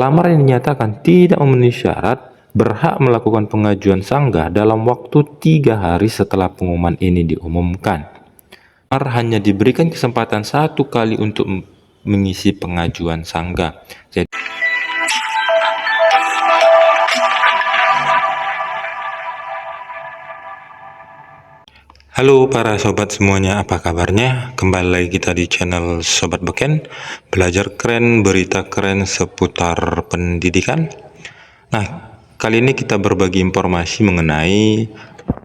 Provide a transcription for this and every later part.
Pelamar yang dinyatakan tidak memenuhi syarat berhak melakukan pengajuan sanggah dalam waktu 3 hari setelah pengumuman ini diumumkan. Pelamar hanya diberikan kesempatan 1 kali untuk mengisi pengajuan sanggah. Jadi, halo para sobat semuanya, apa kabarnya? Kembali lagi kita di channel Sobat Beken, belajar keren, berita keren seputar pendidikan. Nah, kali ini kita berbagi informasi mengenai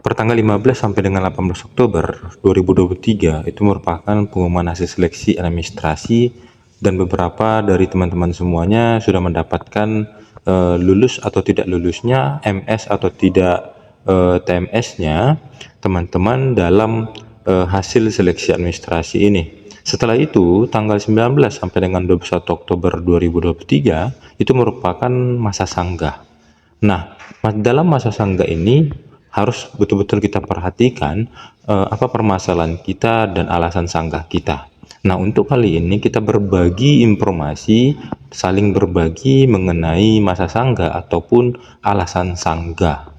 pertanggal 15 sampai dengan 18 Oktober 2023 itu merupakan pengumuman hasil seleksi administrasi, dan beberapa dari teman-teman semuanya sudah mendapatkan lulus atau tidak lulusnya, MS atau tidak TMS-nya teman-teman dalam hasil seleksi administrasi ini. Setelah itu, tanggal 19 sampai dengan 21 Oktober 2023 itu merupakan masa sanggah. Nah, dalam masa sanggah ini harus betul-betul kita perhatikan apa permasalahan kita dan alasan sanggah kita. Nah, untuk kali ini kita berbagi informasi, saling berbagi mengenai masa sanggah ataupun alasan sanggah.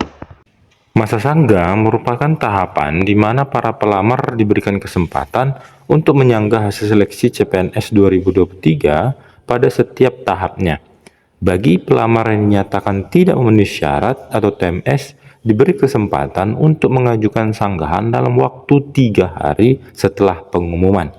Masa sanggah merupakan tahapan di mana para pelamar diberikan kesempatan untuk menyanggah hasil seleksi CPNS 2023 pada setiap tahapnya. Bagi pelamar yang dinyatakan tidak memenuhi syarat atau TMS, diberi kesempatan untuk mengajukan sanggahan dalam waktu 3 hari setelah pengumuman.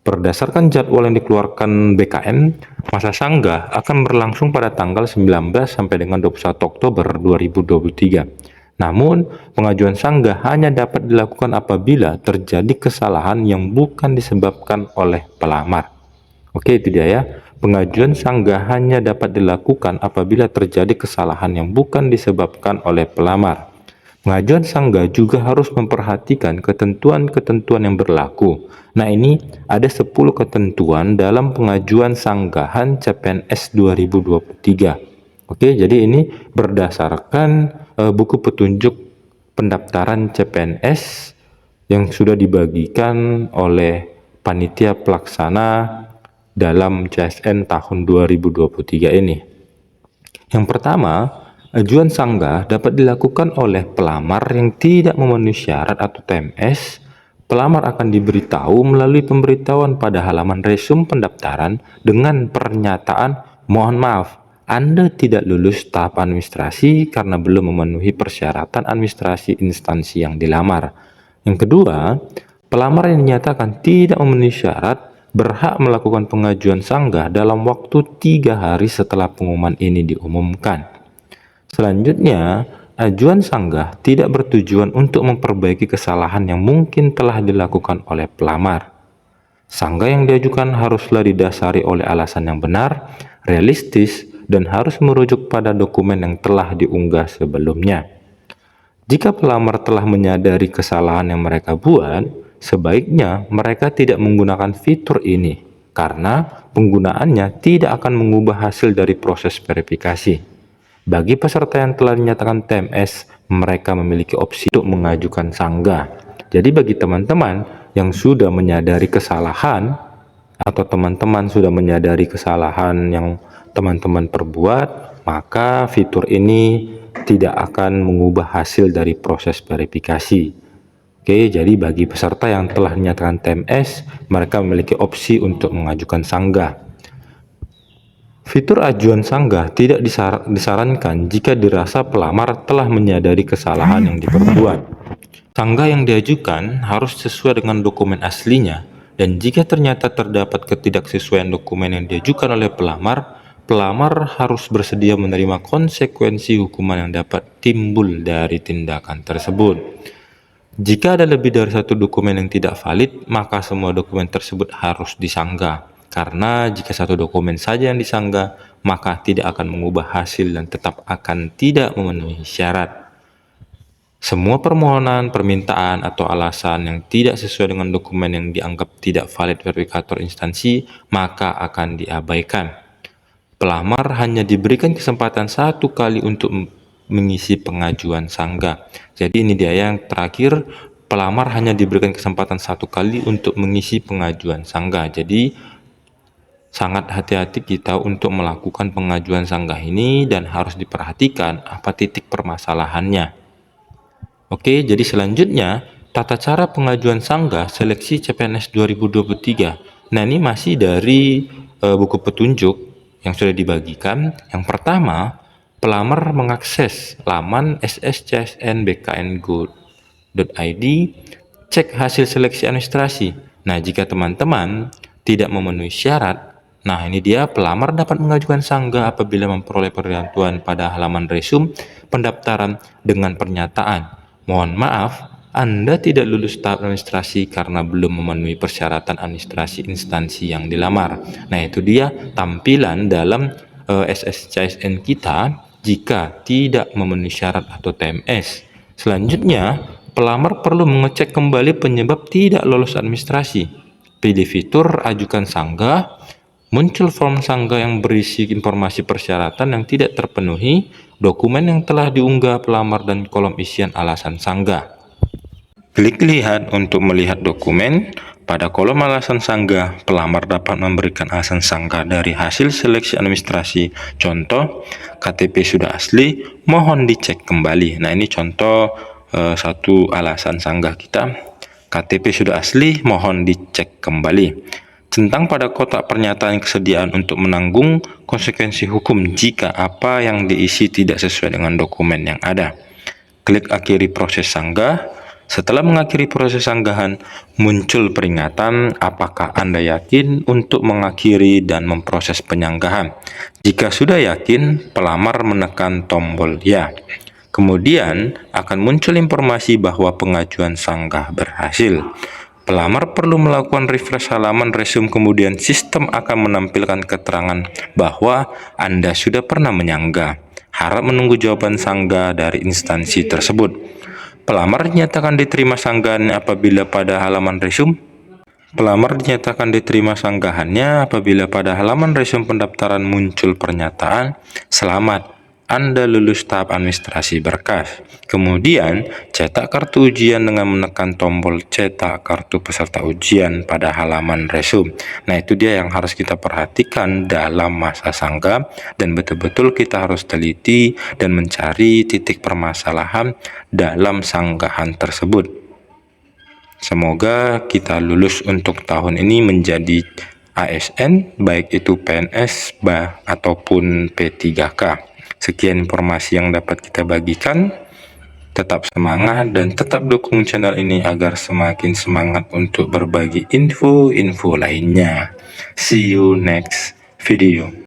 Berdasarkan jadwal yang dikeluarkan BKN, masa sanggah akan berlangsung pada tanggal 19 sampai dengan 21 Oktober 2023. Namun, pengajuan sanggah hanya dapat dilakukan apabila terjadi kesalahan yang bukan disebabkan oleh pelamar. Oke, itu dia ya. Pengajuan sanggah hanya dapat dilakukan apabila terjadi kesalahan yang bukan disebabkan oleh pelamar. Pengajuan sanggah juga harus memperhatikan ketentuan-ketentuan yang berlaku. Nah, ini ada 10 ketentuan dalam pengajuan sanggahan CPNS 2023. Oke, jadi ini berdasarkan buku petunjuk pendaftaran CPNS yang sudah dibagikan oleh panitia pelaksana dalam CSN tahun 2023 ini. Yang pertama, ajuan sanggah dapat dilakukan oleh pelamar yang tidak memenuhi syarat atau TMS. Pelamar akan diberitahu melalui pemberitahuan pada halaman resume pendaftaran dengan pernyataan, mohon maaf, Anda tidak lulus tahap administrasi karena belum memenuhi persyaratan administrasi instansi yang dilamar. Yang kedua, pelamar yang dinyatakan tidak memenuhi syarat berhak melakukan pengajuan sanggah dalam waktu 3 hari setelah pengumuman ini diumumkan. Selanjutnya, ajuan sanggah tidak bertujuan untuk memperbaiki kesalahan yang mungkin telah dilakukan oleh pelamar. Sanggah yang diajukan haruslah didasari oleh alasan yang benar, realistis, dan harus merujuk pada dokumen yang telah diunggah sebelumnya. Jika pelamar telah menyadari kesalahan yang mereka buat, sebaiknya mereka tidak menggunakan fitur ini, karena penggunaannya tidak akan mengubah hasil dari proses verifikasi. Bagi peserta yang telah dinyatakan TMS, mereka memiliki opsi untuk mengajukan sanggah. Jadi bagi teman-teman yang sudah menyadari kesalahan, atau teman-teman sudah menyadari kesalahan yang teman-teman perbuat, maka fitur ini tidak akan mengubah hasil dari proses verifikasi. Oke, jadi bagi peserta yang telah dinyatakan TMS, mereka memiliki opsi untuk mengajukan sanggah. Fitur ajuan sanggah tidak disarankan jika dirasa pelamar telah menyadari kesalahan yang diperbuat. Sanggah yang diajukan harus sesuai dengan dokumen aslinya, dan jika ternyata terdapat ketidaksesuaian dokumen yang diajukan oleh pelamar, pelamar harus bersedia menerima konsekuensi hukuman yang dapat timbul dari tindakan tersebut. Jika ada lebih dari satu dokumen yang tidak valid, maka semua dokumen tersebut harus disanggah. Karena jika satu dokumen saja yang disanggah, maka tidak akan mengubah hasil dan tetap akan tidak memenuhi syarat. Semua permohonan, permintaan, atau alasan yang tidak sesuai dengan dokumen yang dianggap tidak valid verifikator instansi, maka akan diabaikan. Pelamar hanya diberikan kesempatan 1 kali untuk mengisi pengajuan sanggah. Jadi ini dia yang terakhir, pelamar hanya diberikan kesempatan 1 kali untuk mengisi pengajuan sanggah. Jadi Sangat hati-hati kita untuk melakukan pengajuan sanggah ini dan harus diperhatikan apa titik permasalahannya. Oke, jadi selanjutnya tata cara pengajuan sanggah seleksi CPNS 2023. Nah, ini masih dari buku petunjuk yang sudah dibagikan. Yang pertama, pelamar mengakses laman sscsnbkn.go.id, cek hasil seleksi administrasi. Nah, jika teman-teman tidak memenuhi syarat, nah ini dia pelamar dapat mengajukan sanggah apabila memperoleh perbantuan pada halaman resume pendaftaran dengan pernyataan, mohon maaf, Anda tidak lulus tahap administrasi karena belum memenuhi persyaratan administrasi instansi yang dilamar. Nah, itu dia tampilan dalam SSCSN kita jika tidak memenuhi syarat atau TMS. Selanjutnya, pelamar perlu mengecek kembali penyebab tidak lolos administrasi. Pilih fitur ajukan sanggah, muncul form sanggah yang berisi informasi persyaratan yang tidak terpenuhi, dokumen yang telah diunggah pelamar, dan kolom isian alasan sanggah. Klik lihat untuk melihat dokumen. Pada kolom alasan sanggah, pelamar dapat memberikan alasan sanggah dari hasil seleksi administrasi. Contoh, KTP sudah asli, mohon dicek kembali. Nah, ini contoh satu alasan sanggah kita. KTP sudah asli, mohon dicek kembali. Centang pada kotak pernyataan kesediaan untuk menanggung konsekuensi hukum jika apa yang diisi tidak sesuai dengan dokumen yang ada. Klik akhiri proses sanggah. Setelah mengakhiri proses sanggahan, muncul peringatan apakah Anda yakin untuk mengakhiri dan memproses penyanggahan. Jika sudah yakin, pelamar menekan tombol ya. Kemudian akan muncul informasi bahwa pengajuan sanggah berhasil. Pelamar perlu melakukan refresh halaman resume, kemudian sistem akan menampilkan keterangan bahwa Anda sudah pernah menyanggah. Harap menunggu jawaban sanggah dari instansi tersebut. Pelamar dinyatakan diterima sanggahannya apabila pada halaman resume. Pelamar dinyatakan diterima sanggahannya apabila pada halaman resume pendaftaran muncul pernyataan, "Selamat, Anda lulus tahap administrasi berkas." Kemudian, cetak kartu ujian dengan menekan tombol cetak kartu peserta ujian pada halaman resume. Nah, itu dia yang harus kita perhatikan dalam masa sanggah, dan betul-betul kita harus teliti dan mencari titik permasalahan dalam sanggahan tersebut. Semoga kita lulus untuk tahun ini menjadi ASN, baik itu PNS, ataupun P3K. Sekian informasi yang dapat kita bagikan. Tetap semangat dan tetap dukung channel ini agar semakin semangat untuk berbagi info-info lainnya. See you next video.